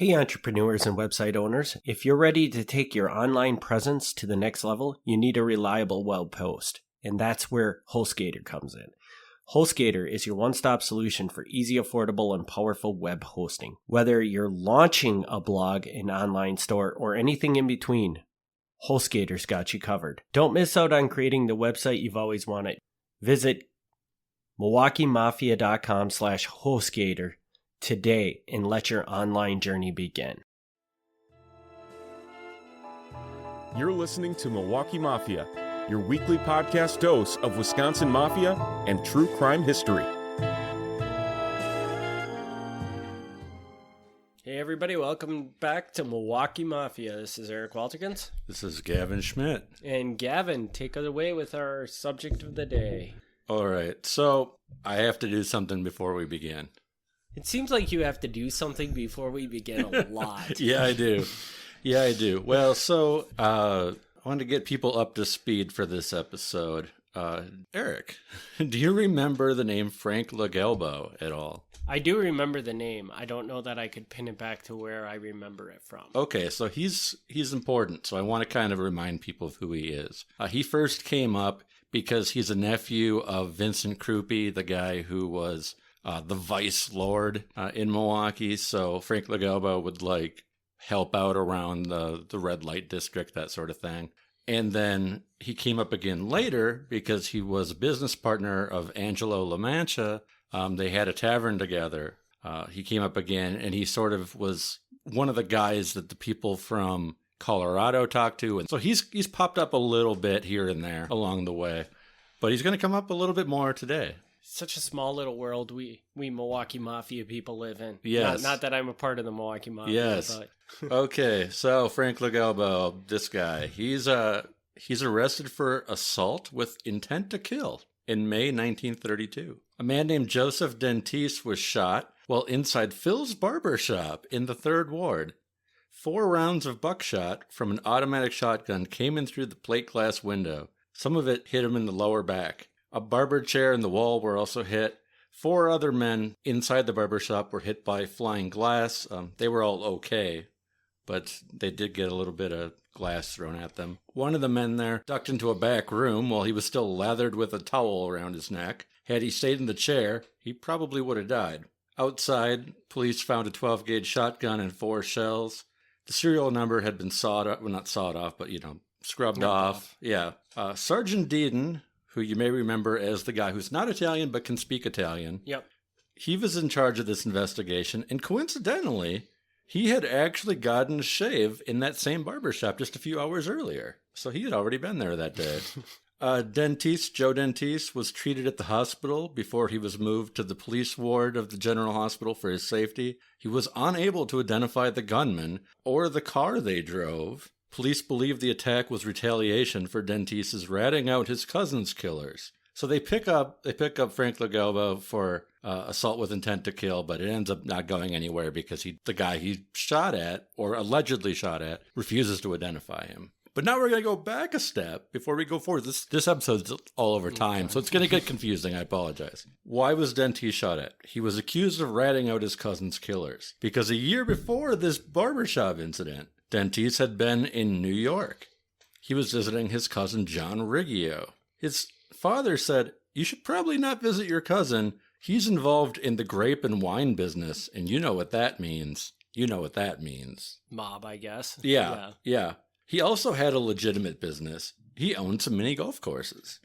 Hey entrepreneurs and website owners, if you're ready to take your online presence to the next level, you need a reliable web host, and that's where HostGator comes in. HostGator is your one-stop solution for easy, affordable, and powerful web hosting. Whether you're launching a blog, an online store, or anything in between, HostGator's got you covered. Don't miss out on creating the website you've always wanted. Visit MilwaukeeMafia.com/HostGator today and let your online journey begin. You're listening to Milwaukee Mafia, your weekly podcast dose of Wisconsin Mafia and true crime history. Hey everybody, welcome back to Milwaukee Mafia. This is Eric Walterkins. This is Gavin Schmidt. And Gavin, take it away with our subject of the day. All right, so I have to do something before we begin. It seems like you have to do something before we begin a lot. Yeah, I do. Well, so I want to get people up to speed for this episode. Eric, do you remember the name Frank LaGalbo at all? I do remember the name. I don't know that I could pin it back to where I remember it from. Okay, so he's important, so I want to kind of remind people of who he is. He first came up because he's a nephew of Vincent Crupi, the guy who was the vice lord in Milwaukee. So Frank LaGalbo would help out around the red light district, that sort of thing. And then he came up again later because he was a business partner of Angelo La Mancha. They had a tavern together. He came up again, and he sort of was one of the guys that the people from Colorado talked to. And so he's popped up a little bit here and there along the way. But he's going to come up a little bit more today. Such a small little world we Milwaukee Mafia people live in. Yes. Not that I'm a part of the Milwaukee Mafia. Yes. But... Okay, so Frank LaGalbo, this guy, he's arrested for assault with intent to kill in May 1932. A man named Joseph Dentice was shot while inside Phil's barber shop in the 3rd Ward. 4 rounds of buckshot from an automatic shotgun came in through the plate glass window. Some of it hit him in the lower back. A barber chair and the wall were also hit. 4 other men inside the barber shop were hit by flying glass. They were all okay, but they did get a little bit of glass thrown at them. One of the men there ducked into a back room while he was still lathered with a towel around his neck. Had he stayed in the chair, he probably would have died. Outside, police found a 12-gauge shotgun and 4 shells. The serial number had been not sawed off, but, scrubbed off. Yeah. Sergeant Deedon, who you may remember as the guy who's not Italian but can speak Italian. Yep. He was in charge of this investigation, and coincidentally, he had actually gotten a shave in that same barbershop just a few hours earlier. So he had already been there that day. Joe Dentice, was treated at the hospital before he was moved to the police ward of the general hospital for his safety. He was unable to identify the gunman or the car they drove. Police believe the attack was retaliation for Dentice's ratting out his cousin's killers. So they pick up Frank LaGalbo for assault with intent to kill, but it ends up not going anywhere because the guy he shot at, or allegedly shot at, refuses to identify him. But now we're going to go back a step before we go forward. This episode's all over time, so it's going to get confusing. I apologize. Why was Dentice shot at? He was accused of ratting out his cousin's killers because a year before this barbershop incident, Dentice had been in New York. He was visiting his cousin John Riggio. His father said, "You should probably not visit your cousin. He's involved in the grape and wine business, and you know what that means." Mob, I guess. Yeah. He also had a legitimate business. He owned some mini golf courses.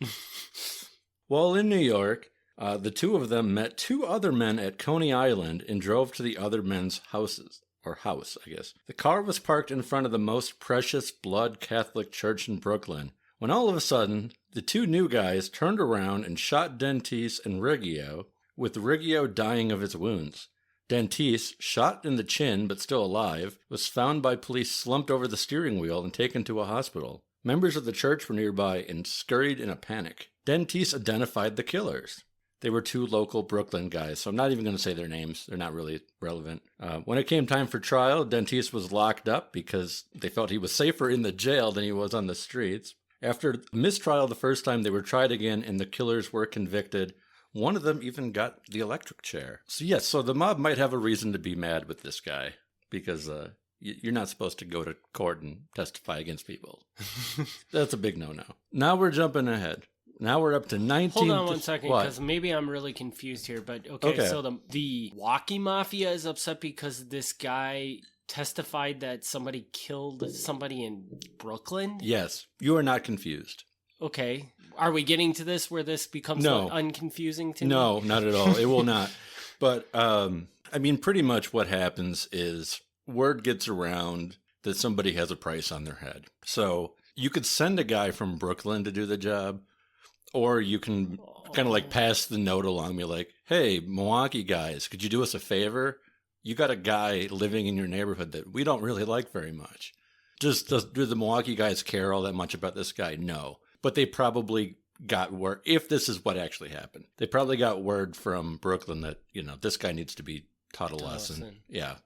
While in New York, the two of them met 2 other men at Coney Island and drove to the other men's houses. Or house, I guess. The car was parked in front of the Most Precious Blood Catholic Church in Brooklyn, when all of a sudden, the 2 new guys turned around and shot Dentice and Riggio, with Riggio dying of his wounds. Dentice, shot in the chin but still alive, was found by police slumped over the steering wheel and taken to a hospital. Members of the church were nearby and scurried in a panic. Dentice identified the killers. They were 2 local Brooklyn guys, so I'm not even going to say their names. They're not really relevant. When it came time for trial, Dentice was locked up because they felt he was safer in the jail than he was on the streets. After mistrial the first time, they were tried again, and the killers were convicted. One of them even got the electric chair. So yes, so the mob might have a reason to be mad with this guy. because you're not supposed to go to court and testify against people. That's a big no-no. Now we're jumping ahead. Now we're up to 19... Hold on one second, because maybe I'm really confused here. But okay. So the Milwaukee Mafia is upset because this guy testified that somebody killed somebody in Brooklyn? Yes. You are not confused. Okay. Are we getting to this where this becomes unconfusing to me? No, not at all. It will not. But, I mean, pretty much what happens is word gets around that somebody has a price on their head. So you could send a guy from Brooklyn to do the job, or you can kind of like pass the note along, be like, hey, Milwaukee guys, could you do us a favor? You got a guy living in your neighborhood that we don't really like very much. Do the Milwaukee guys care all that much about this guy? No. But they probably got word, if this is what actually happened, they probably got word from Brooklyn that, this guy needs to be taught a lesson. Yeah.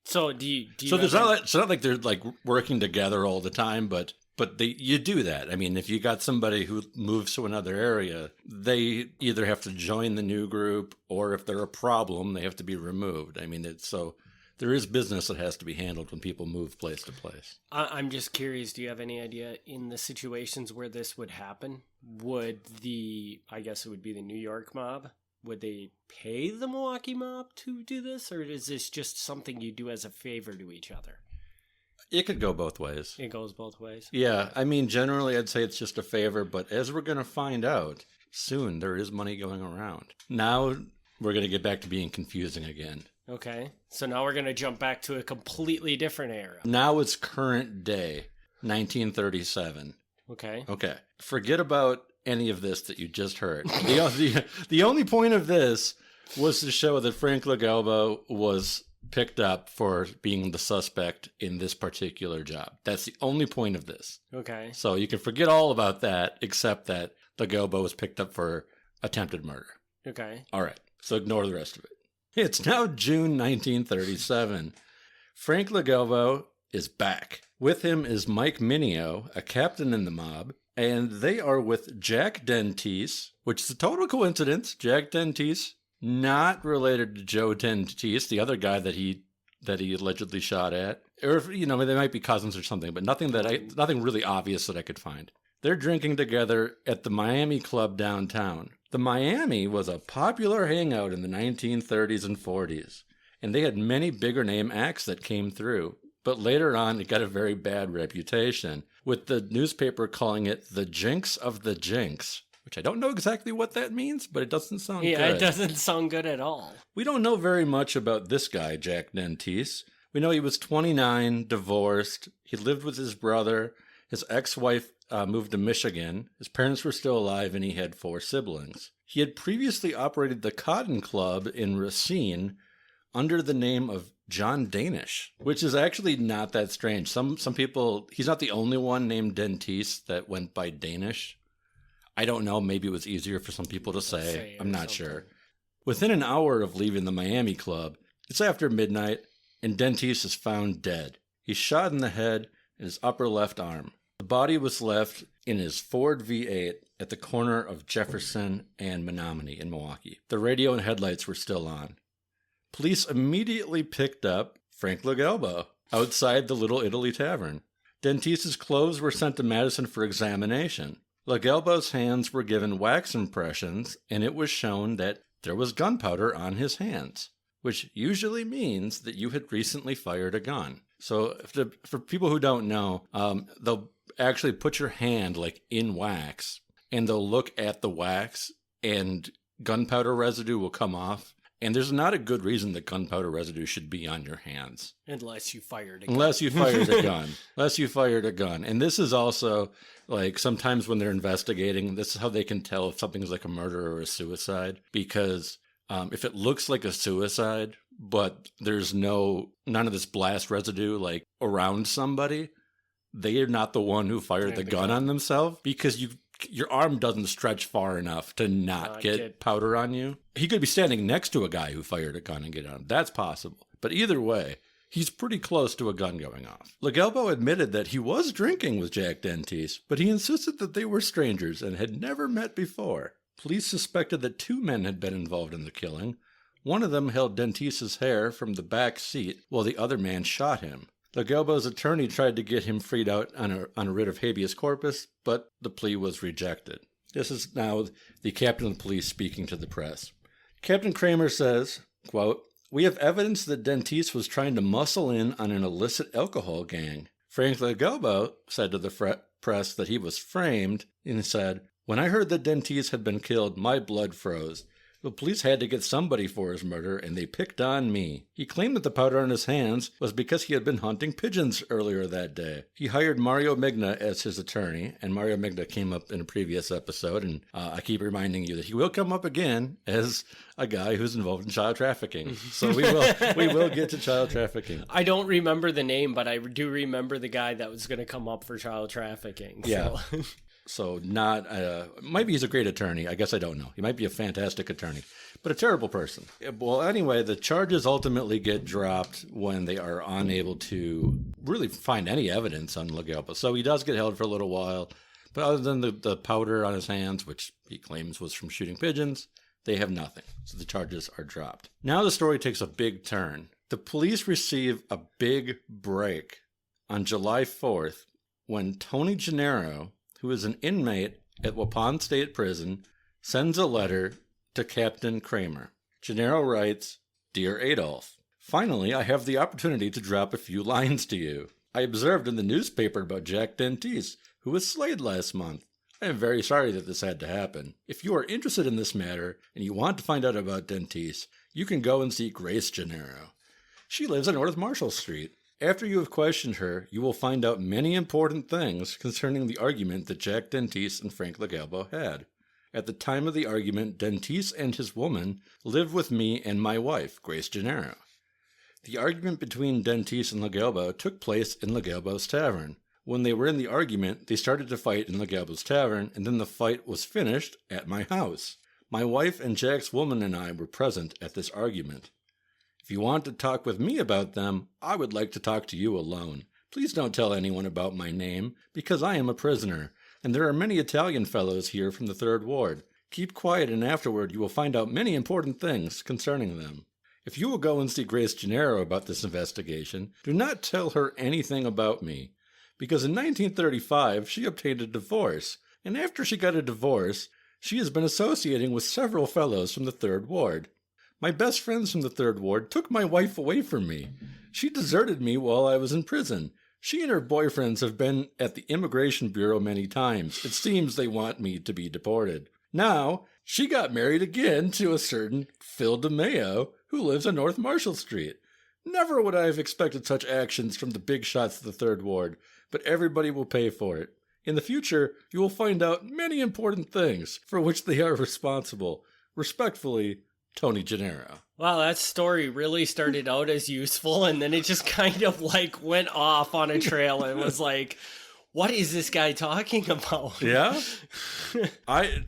So do you so there's not, it's not like they're like working together all the time, but you do that. I mean, if you got somebody who moves to another area, they either have to join the new group, or if they're a problem, they have to be removed. I mean, there is business that has to be handled when people move place to place. I'm just curious, do you have any idea in the situations where this would happen? I guess it would be the New York mob, would they pay the Milwaukee mob to do this? Or is this just something you do as a favor to each other? It could go both ways. It goes both ways? Yeah. I mean, generally I'd say it's just a favor, but as we're going to find out soon, there is money going around. Now we're going to get back to being confusing again. Okay. So now we're going to jump back to a completely different era. Now it's current day, 1937. Okay. Okay. Forget about any of this that you just heard. The only point of this was to show that Frank LaGalbo was picked up for being the suspect in this particular job. That's the only point of this. Okay. So you can forget all about that, except that LaGalbo was picked up for attempted murder. Okay. All right. So ignore the rest of it. It's now June 1937. Frank LaGalbo is back. With him is Mike Mineo, a captain in the mob, and they are with Jack Dentice, which is a total coincidence. Jack Dentice, not related to Joe Dentice, the other guy that he allegedly shot at. Or, they might be cousins or something, but nothing really obvious that I could find. They're drinking together at the Miami Club downtown. The Miami was a popular hangout in the 1930s and 40s, and they had many bigger name acts that came through. But later on, it got a very bad reputation, with the newspaper calling it the Jinx of the Jinx, which I don't know exactly what that means, but it doesn't sound good. Yeah, it doesn't sound good at all. We don't know very much about this guy, Jack Dentice. We know he was 29, divorced. He lived with his brother. His ex-wife moved to Michigan. His parents were still alive, and he had 4 siblings. He had previously operated the Cotton Club in Racine under the name of John Danish, which is actually not that strange. Some people, he's not the only one named Dentice that went by Danish. I don't know. Maybe it was easier for some people to say. I'm not sure. Within an hour of leaving the Miami Club, it's after midnight, and Dentice is found dead. He's shot in the head and his upper left arm. The body was left in his Ford V8 at the corner of Jefferson and Menominee in Milwaukee. The radio and headlights were still on. Police immediately picked up Frank LaGalbo outside the Little Italy Tavern. Dentice's clothes were sent to Madison for examination. LaGalbo's hands were given wax impressions, and it was shown that there was gunpowder on his hands, which usually means that you had recently fired a gun. So for people who don't know, they'll actually put your hand like in wax, and they'll look at the wax, and gunpowder residue will come off. And there's not a good reason that gunpowder residue should be on your hands. Unless you fired a gun. Unless you fired a gun. Unless you fired a gun. And this is also, like, sometimes when they're investigating, this is how they can tell if something's like a murder or a suicide. Because if it looks like a suicide, but there's none of this blast residue, like, around somebody, they are not the one who fired the gun on themselves. Because your arm doesn't stretch far enough to not get powder on you. He could be standing next to a guy who fired a gun and get on him. That's possible. But either way, he's pretty close to a gun going off. LaGalbo admitted that he was drinking with Jack Dentice, but he insisted that they were strangers and had never met before. Police suspected that 2 men had been involved in the killing. One of them held Dentice's hair from the back seat while the other man shot him. LaGalbo's attorney tried to get him freed out on a writ of habeas corpus, but the plea was rejected. This is now the captain of the police speaking to the press. Captain Kramer says, quote, "We have evidence that Dentice was trying to muscle in on an illicit alcohol gang. Frank LaGalbo said to the press that he was framed and said, 'When I heard that Dentice had been killed, my blood froze. The police had to get somebody for his murder, and they picked on me.' He claimed that the powder on his hands was because he had been hunting pigeons earlier that day. He hired Mario Migna as his attorney, and Mario Migna came up in a previous episode, and I keep reminding you that he will come up again as a guy who's involved in child trafficking. So we will get to child trafficking. I don't remember the name, but I do remember the guy that was going to come up for child trafficking. Yeah. So maybe he's a great attorney. I guess I don't know. He might be a fantastic attorney, but a terrible person. Well, anyway, the charges ultimately get dropped when they are unable to really find any evidence on LaGalbo. So he does get held for a little while, but other than the powder on his hands, which he claims was from shooting pigeons, they have nothing. So the charges are dropped. Now the story takes a big turn. The police receive a big break on July 4th when Tony Gennaro, who is an inmate at Waupun State Prison, sends a letter to Captain Kramer. Gennaro writes, "Dear Adolf, finally I have the opportunity to drop a few lines to you. I observed in the newspaper about Jack Dentice, who was slayed last month. I am very sorry that this had to happen. If you are interested in this matter and you want to find out about Dentice, you can go and see Grace Gennaro. She lives on North Marshall Street. After you have questioned her, you will find out many important things concerning the argument that Jack Dentice and Frank LaGalbo had. At the time of the argument, Dentice and his woman lived with me and my wife, Grace Gennaro. The argument between Dentice and LaGalbo took place in LaGalbo's tavern. When they were in the argument, they started to fight in LaGalbo's tavern, and then the fight was finished at my house. My wife and Jack's woman and I were present at this argument. If you want to talk with me about them, I would like to talk to you alone. Please don't tell anyone about my name, because I am a prisoner, and there are many Italian fellows here from the 3rd Ward. Keep quiet, and afterward you will find out many important things concerning them. If you will go and see Grace Gennaro about this investigation, do not tell her anything about me, because in 1935 she obtained a divorce, and after she got a divorce, she has been associating with several fellows from the 3rd Ward. My best friends from the 3rd Ward took my wife away from me. She deserted me while I was in prison. She and her boyfriends have been at the Immigration Bureau many times. It seems they want me to be deported. Now, she got married again to a certain Phil DeMayo, who lives on North Marshall Street. Never would I have expected such actions from the big shots of the 3rd Ward, but everybody will pay for it. In the future, you will find out many important things for which they are responsible. Respectfully, Tony Gennaro. Wow, that story really started out as useful, and then it just kind of went off on a trail and was like, what is this guy talking about? Yeah. I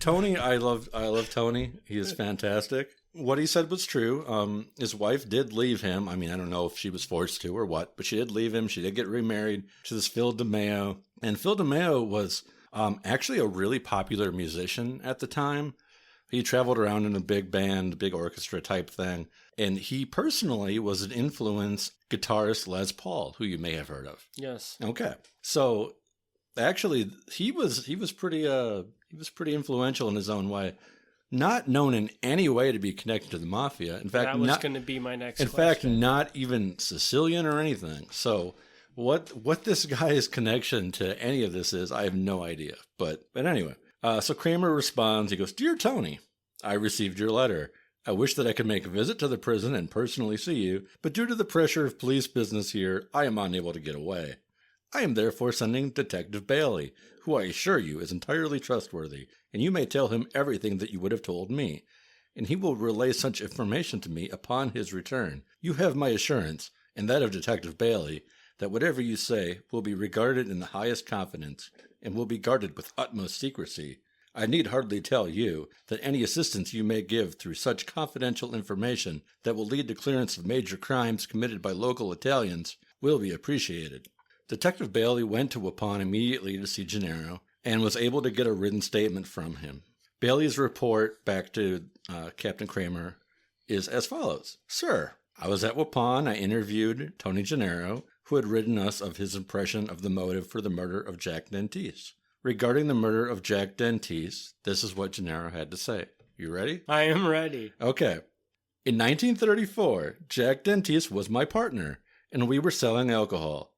love Tony. He is fantastic. What he said was true. His wife did leave him. I mean, I don't know if she was forced to or what, but she did leave him. She did get remarried to this Phil DeMayo. And Phil DeMayo was actually a really popular musician at the time. He traveled around in a big band, big orchestra type thing. And he personally was an influenced guitarist, Les Paul, who you may have heard of. Yes. Okay. So actually, he was pretty influential in his own way. Not known in any way to be connected to the Mafia. In fact, that was going to be my next question. In fact, not even Sicilian or anything. So what this guy's connection to any of this is, I have no idea. But anyway. So Kramer responds, he goes, "Dear Tony, I received your letter. I wish that I could make a visit to the prison and personally see you, but due to the pressure of police business here, I am unable to get away. I am therefore sending Detective Bailey, who I assure you is entirely trustworthy, and you may tell him everything that you would have told me, and he will relay such information to me upon his return. You have my assurance, and that of Detective Bailey, that whatever you say will be regarded in the highest confidence and will be guarded with utmost secrecy. I need hardly tell you that any assistance you may give through such confidential information that will lead to clearance of major crimes committed by local Italians will be appreciated." Detective Bailey went to Waupun immediately to see Gennaro and was able to get a written statement from him. Bailey's report back to Captain Kramer is as follows. Sir, I was at Waupun. I interviewed Tony Gennaro, who had written us of his impression of the motive for the murder of Jack Dentice. Regarding the murder of Jack Dentice, this is what Gennaro had to say. You ready? I am ready. Okay. In 1934, Jack Dentice was my partner, and we were selling alcohol.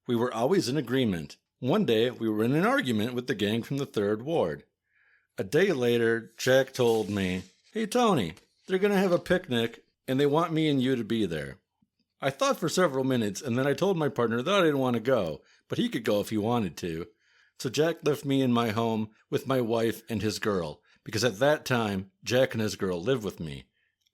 We were always in agreement. One day, we were in an argument with the gang from the 3rd Ward. A day later, Jack told me, "Hey, Tony, they're going to have a picnic, and they want me and you to be there." I thought for several minutes, and then I told my partner that I didn't want to go, but he could go if he wanted to. So Jack left me in my home with my wife and his girl, because at that time, Jack and his girl lived with me.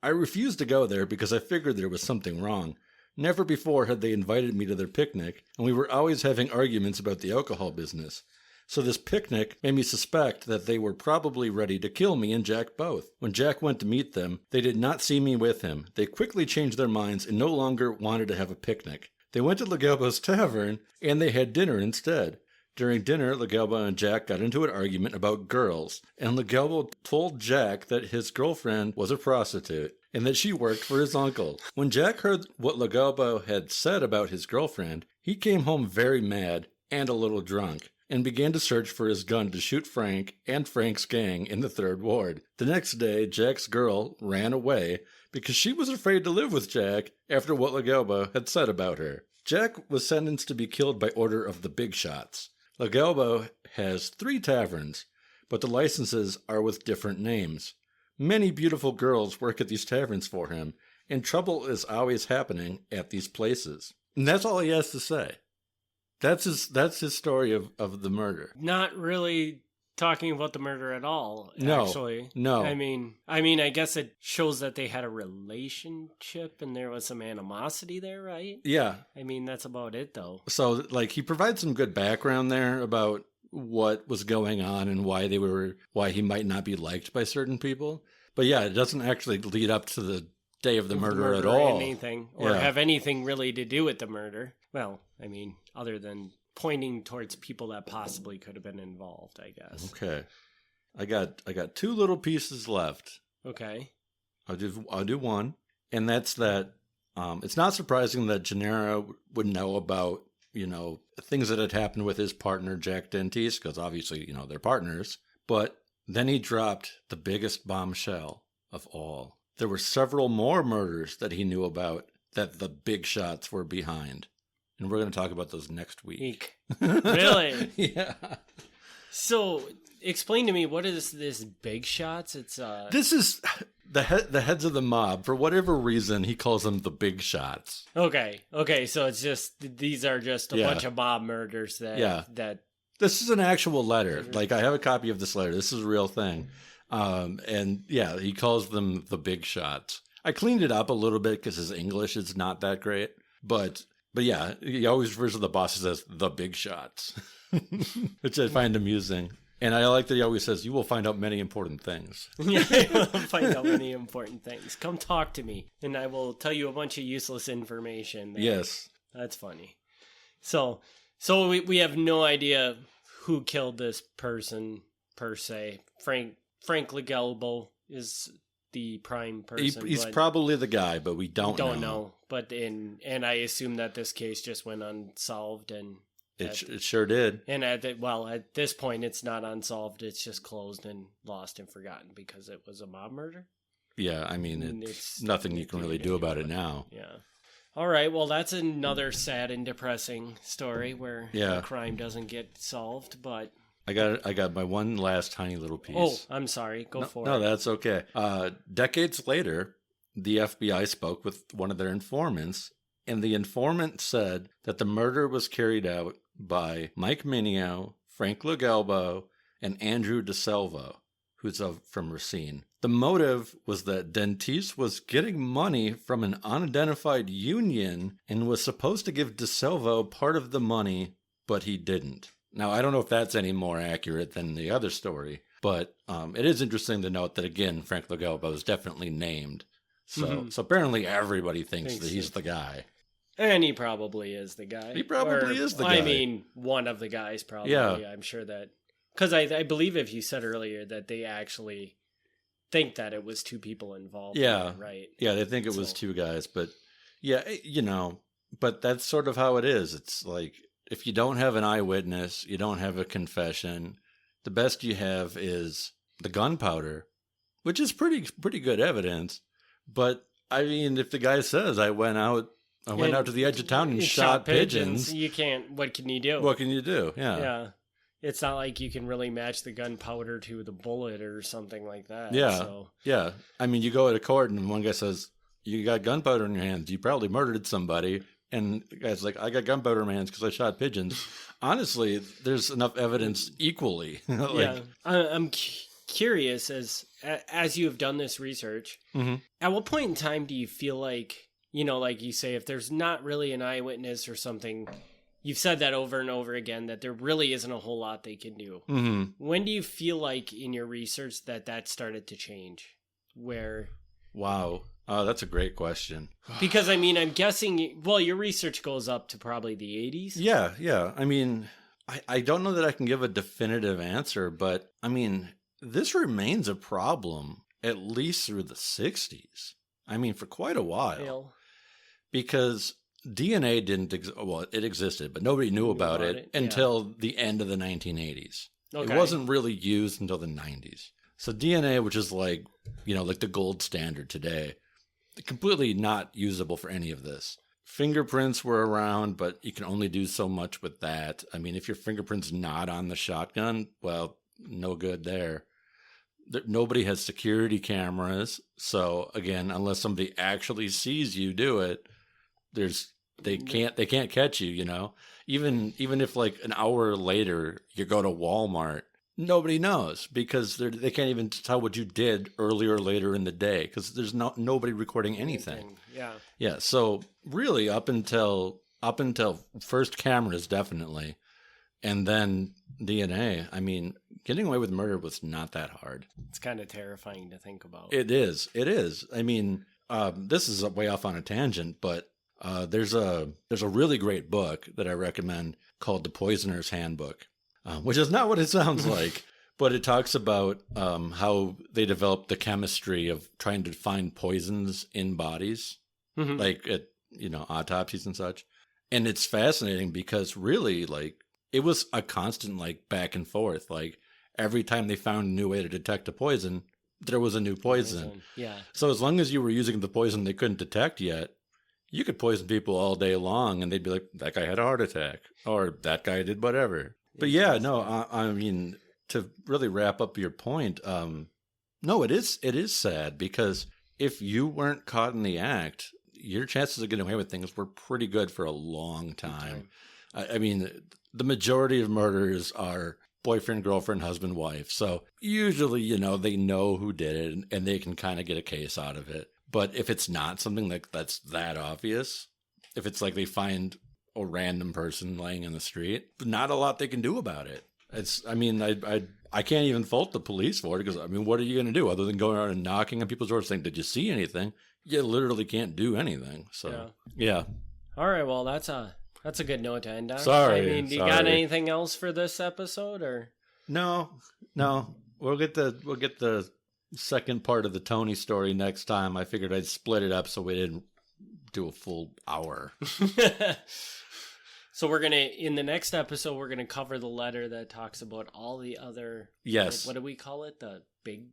I refused to go there because I figured there was something wrong. Never before had they invited me to their picnic, and we were always having arguments about the alcohol business. So this picnic made me suspect that they were probably ready to kill me and Jack both. When Jack went to meet them, they did not see me with him. They quickly changed their minds and no longer wanted to have a picnic. They went to LaGalbo's tavern, and they had dinner instead. During dinner, LaGalbo and Jack got into an argument about girls, and LaGalbo told Jack that his girlfriend was a prostitute, and that she worked for his uncle. When Jack heard what LaGalbo had said about his girlfriend, he came home very mad and a little drunk, and began to search for his gun to shoot Frank and Frank's gang in the 3rd Ward. The next day, Jack's girl ran away because she was afraid to live with Jack after what LaGalbo had said about her. Jack was sentenced to be killed by order of the Big Shots. LaGalbo has 3 taverns, but the licenses are with different names. Many beautiful girls work at these taverns for him, and trouble is always happening at these places. And that's all he has to say. That's his story of the murder. Not really talking about the murder at all, No, actually. no. I mean, I guess it shows that they had a relationship and there was some animosity there, right? Yeah. I mean, that's about it, though. So, like, he provides some good background there about what was going on and why he might not be liked by certain people. But yeah, it doesn't actually lead up to the day of the murder at all. Anything, or have anything really to do with the murder. Well, I mean, other than pointing towards people that possibly could have been involved, I guess. Okay. I got 2 little pieces left. Okay. I'll do one. And that's that it's not surprising that Gennaro would know about, things that had happened with his partner, Jack Dentice, because obviously, they're partners. But then he dropped the biggest bombshell of all. There were several more murders that he knew about that the Big Shots were behind. And we're going to talk about those next week. Really? Yeah. So, explain to me, what is this Big Shots? It's This is the heads of the mob. For whatever reason, he calls them the Big Shots. Okay, so it's just, these are just a bunch of mob murders that... This is an actual letter. Like, I have a copy of this letter. This is a real thing. And yeah, he calls them the Big Shots. I cleaned it up a little bit because his English is not that great. But yeah, he always refers to the bosses as the Big Shots, which I find amusing. And I like that he always says, "You will find out many important things." Yeah, I will find out many important things. Come talk to me, and I will tell you a bunch of useless information. Yes. That's funny. So we have no idea who killed this person, per se. Frank LaGalbo is the prime person. He's probably the guy, but we don't know. But and I assume that this case just went unsolved, and it sure did. And at this point, it's not unsolved. It's just closed and lost and forgotten because it was a mob murder. Yeah, I mean, it's nothing you can really do about it now. Yeah. All right. Well, that's another sad and depressing story where a crime doesn't get solved, but. I got my one last tiny little piece. Oh, I'm sorry. Go for it. No, that's okay. Decades later, the FBI spoke with one of their informants, and the informant said that the murder was carried out by Mike Mineo, Frank LaGalbo, and Andrew DeSalvo, who's from Racine. The motive was that Dentice was getting money from an unidentified union and was supposed to give DeSalvo part of the money, but he didn't. Now, I don't know if that's any more accurate than the other story, but it is interesting to note that, again, Frank LaGalbo is definitely named. So apparently everybody thinks that he's the guy. And he probably is the guy. He probably is the guy. I mean, one of the guys probably. Yeah. I'm sure that... Because I believe if you said earlier that think that it was two people involved. Yeah. In it, right. Yeah, they think it was two guys. But yeah, but that's sort of how it is. It's like if you don't have an eyewitness, you don't have a confession, the best you have is the gunpowder, which is pretty good evidence. But I mean, if the guy says I went out to the edge of town and shot pigeons, you can't. What can you do? What can you do? Yeah. Yeah. It's not like you can really match the gunpowder to the bullet or something like that. Yeah. So. Yeah. I mean, you go to court and one guy says, you got gunpowder in your hands. You probably murdered somebody. And the guy's like, I got gunpowder in my hands because I shot pigeons. Honestly, there's enough evidence equally. Yeah. I'm curious, as you have done this research, at what point in time do you feel like, like you say, if there's not really an eyewitness or something, you've said that over and over again, that there really isn't a whole lot they can do. Mm-hmm. When do you feel like in your research that started to change? Where? Wow. Oh, that's a great question. Because, I mean, I'm guessing, your research goes up to probably the 80s? Yeah. I mean, I don't know that I can give a definitive answer, but, I mean, this remains a problem at least through the 60s. I mean, for quite a while. Because DNA didn't exist. Well, it existed, but nobody knew about it until the end of the 1980s. Okay. It wasn't really used until the 90s. So DNA, which is like the gold standard today, completely not usable for any of this. Fingerprints were around, but you can only do so much with that. I mean, if your fingerprint's not on the shotgun, well, no good there. Nobody has security cameras. So again, unless somebody actually sees you do it, they can't catch you, Even if like an hour later you go to Walmart, nobody knows because they can't even tell what you did earlier or later in the day because there's nobody recording anything. Yeah. So really, up until first cameras, definitely, and then DNA. I mean, getting away with murder was not that hard. It's kind of terrifying to think about. It is. I mean, this is way off on a tangent, but there's a really great book that I recommend called The Poisoner's Handbook. Which is not what it sounds like, but it talks about how they developed the chemistry of trying to find poisons in bodies, like at autopsies and such. And it's fascinating because really, like, it was a constant like back and forth. Like every time they found a new way to detect a poison, there was a new poison. Yeah. So as long as you were using the poison they couldn't detect yet, you could poison people all day long, and they'd be like, "That guy had a heart attack," or "That guy did whatever." But yeah, no, I mean, to really wrap up your point, no, it is sad because if you weren't caught in the act, your chances of getting away with things were pretty good for a long time. I mean, the majority of murders are boyfriend, girlfriend, husband, wife. So usually, they know who did it and they can kind of get a case out of it. But if it's not something that's that obvious, if it's like they find a random person laying in the street, not a lot they can do about it. I can't even fault the police for it because, I mean, what are you going to do other than going around and knocking on people's doors saying, "Did you see anything?" You literally can't do anything. So, yeah. All right. Well, that's a good note to end on. Sorry. I mean, you got anything else for this episode or? No. We'll get the second part of the Tony story next time. I figured I'd split it up so we didn't do a full hour. So in the next episode, we're going to cover the letter that talks about all the other... Yes. What do we call it? The big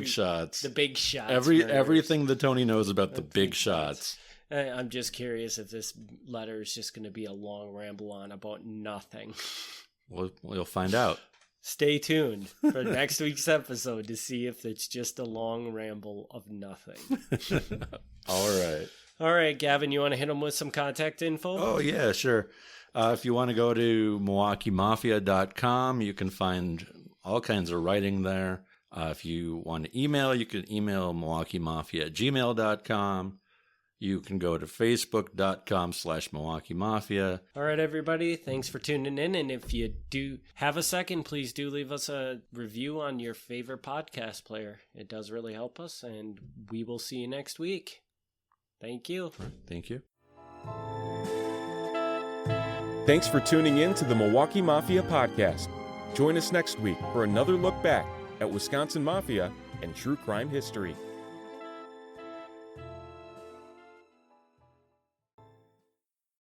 shots. The big shots. Everything that Tony knows about the big shots. I'm just curious if this letter is just going to be a long ramble on about nothing. We'll find out. Stay tuned for next week's episode to see if it's just a long ramble of nothing. All right, Gavin, you want to hit them with some contact info? Oh, yeah, sure. If you want to go to MilwaukeeMafia.com, you can find all kinds of writing there. If you want to email, you can email MilwaukeeMafia@gmail.com. You can go to Facebook.com/MilwaukeeMafia. All right, everybody. Thanks for tuning in. And if you do have a second, please do leave us a review on your favorite podcast player. It does really help us. And we will see you next week. Thank you. Thank you. Thanks for tuning in to the Milwaukee Mafia podcast. Join us next week for another look back at Wisconsin Mafia and true crime history.